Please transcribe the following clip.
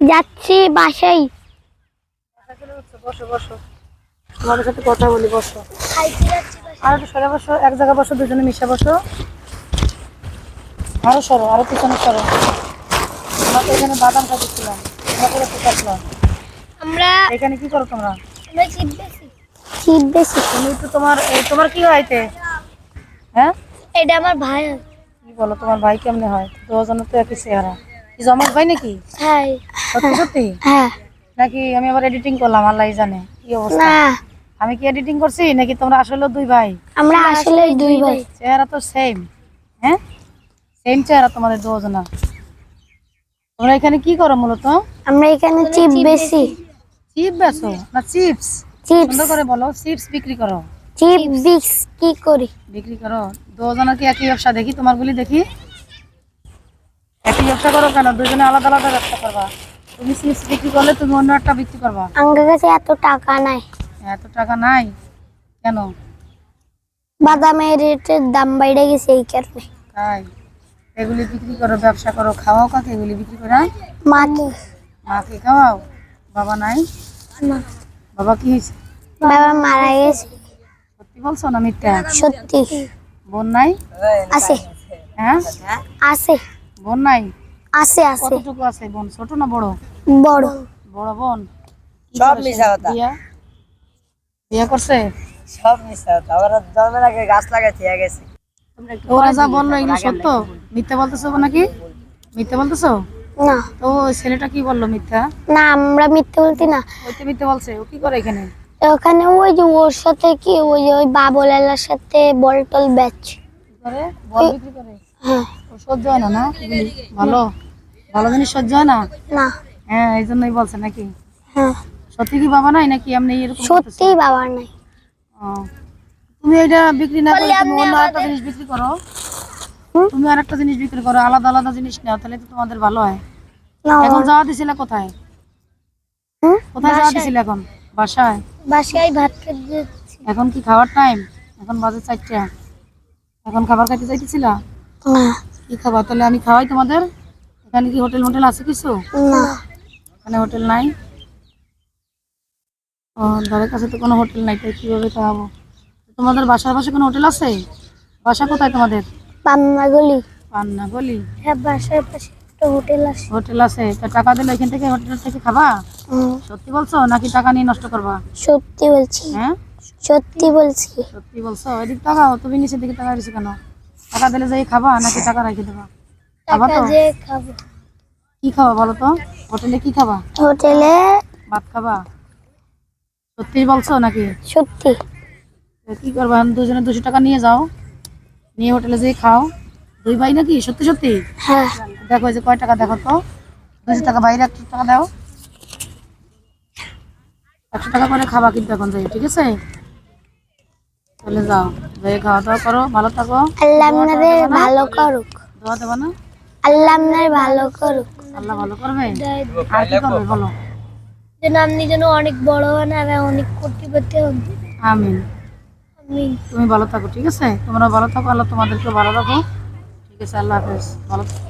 যাচ্ছি বাসায়। বসো বসো, তোমাদের সাথে কথা বলি, বসো। আর একটু সরে বসো, এক জায়গায় বসো, দুজনে মিশে বসো। আরো সরো, আরো পিছনে সরো। আমরা তো এখানে বাদাম খাচ্ছিলাম, তোমরা করে কি করছো? আমরা এখানে কি করো তোমরা? শীত বেশি। তুমি তো তোমার কি হইতে? হ্যাঁ, এটা আমার ভাই। কি বলো, তোমার ভাই কেমনে হয়? দুজনের তো একই চেহারা। কি জমজ ভাই নাকি? হ্যাঁ সত্যি সত্যি হ্যাঁ। নাকি আমি আবার এডিটিং করলাম? আল্লাহই জানে কি অবস্থা। না, আমি কি এডিটিং করছি নাকি তোমরা আসলে দুই ভাই? আমরা আসলে দুই ভাই। চেহারা তো সেম। হ্যাঁ, সেম চেহারা তোমাদের দুজনের। তোমরা এখানে কি করো মূলত? আমরা এখানে চিপ বেশি। চিপ বেচো না চিপস? চিপস সুন্দর করে বলো, চিপস বিক্রি করো? চিপ বিক্স কি করি? বিক্রি করো। দুজনের কি একই ব্যবসা? দেখি তোমার গুলি দেখি। একই ব্যবসা করো কেন? দুজনে আলাদা আলাদা ব্যবসা করবা। তুমি চিপস বিক্রি করলে তুমি অন্য একটা বিক্রি করবা। আমার কাছে এত টাকা নাই। এত টাকা নাই কেন? বাদামের রেটের দাম বেড়ে গেছে এই কারণে। তাই এগুলি বিক্রি করো, ব্যবসা করো, খাওয়াও কাকে এগুলি বিক্রি করে? মাকে। মাকে খাওয়াও? বাবা নাই? না, বাবা কি হয়েছে? বাবা মারা গেছে। সত্যি বলছো না মিথ্যা? সত্যি। বোন নাই? আছে হ্যাঁ, আছে বোন নাই? আছে আছে। কতটুকু আছে বোন? ছোট না বড়? বড়। বড় বোন। কি সব করে সে? মিশা কথা। বিয়া করছে? সব মিশা কথা। আবার জন্মের আগে গাছ লাগাইতে গেছে। ওরা যা বললো এগুলো সত্য? মিথ্যা বলতেছো নাকি? মিথ্যা বলতেছো? না তো ওই ছেলেটা কি বললো মিথ্যা? না, আমরা মিথ্যে বলছি না। ওই তো মিথ্যা বলছে। ও কি করে এখানে? ওখানে ওই যে ওর সাথে কি ওই বাবুলালার সাথে বল টল ব্যাচ। কি করে? বল বিক্রি করে? হ্যাঁ। ও সহ্য হয় না? না এগুলি ভালো ভালো জিনিস সহ্য হয় না? না। হ্যাঁ, এই জন্যই বলছে নাকি? হ্যাঁ, সত্যি কি বাবা নাই নাকি এমনি এরকম করতেছে? সত্যি বাবা নাই। ও, তুমি এটা বিক্রি না করে তুমি অন্য আরেকটা জিনিস বিক্রি করো। হুম? তুমি আরেকটা জিনিস বিক্রি করো, আলাদা আলাদা জিনিস নাও, তাহলে তো তোমাদের ভালো হয়। না, এখন যাওয়া দিছিলে কোথায়? হুম? কোথায় যাওয়া দিছিলে এখন? বাসায়? বাসায় ভাত খেতে। এখন কি খাওয়ার টাইম? এখন বাজে 4টা। এখন খাবার খাইতে চাইতেছিলা? না কি খাবার? তাহলে আমি খাওয়াই তোমাদের। এখানে কি হোটেল মোটেল আছে কিছু? না। এখানে হোটেল নাই? ও, ধারের কাছে তো কোনো হোটেল নাই, তাই কিভাবে খাওয়াবো? তোমাদের বাসার পাশে কোনো হোটেল আছে? বাসা কোথায় তোমাদের? পান্নাগুলি। পান্না গলি? হ্যাঁ, বাসার পাশে একটা হোটেল আছে। হোটেল আছে? তা টাকা দিলে এখান থেকে হোটেল থেকে খাবা? হুম, সত্যি বলছো নাকি টাকা নিয়ে নষ্ট করবা? সত্যি বলছি। হ্যাঁ, সত্যি বলছি। সত্যি বলছো? এদিক তাকাও, তুমি নিচের দিকে তাকা দিছো কেন? টাকা দিলে যাই খাবা নাকি টাকা রেখে দেবা? খাবা টাকা তো? দিয়ে খাবো। কি খাবা বলো তো? হোটেলে কি খাবা? হোটেলে। ভাত খাবা? সত্যি বলছো নাকি? সত্যি। তো কি করবা? দুজনে 200 টাকা নিয়ে যাও, নিয়ে হোটেলে যেয়ে খাও। দুই ভাই নাকি? সত্যি সত্যি? হ্যাঁ। দেখো এই যে কয় টাকা, দেখো তো। 200 টাকা বাইরে, 100 টাকা দাও। 100 টাকা করে খাবা কিন্তু এখন যাই, ঠিক আছে? তাহলে যাও, যাই খাওয়া দাওয়া করো, ভালো থাকো। আল্লাহ আপনাদের ভালো করুক। দোয়া দেবা না? আল্লাহ আপনার ভালো করুক। আল্লাহ ভালো করবে। আর কি করবে বলো? যেন আপনি যেন অনেক বড় হন আর অনেক কোটিপতি হন। আমিন। আমি। তুমি ভালো থাকো, ঠিক আছে? তোমরা ভালো থাকো, আল্লাহ তোমাদেরকে ভালো রাখো, ঠিক আছে? আল্লাহ হাফেজ, ভালো থাকো।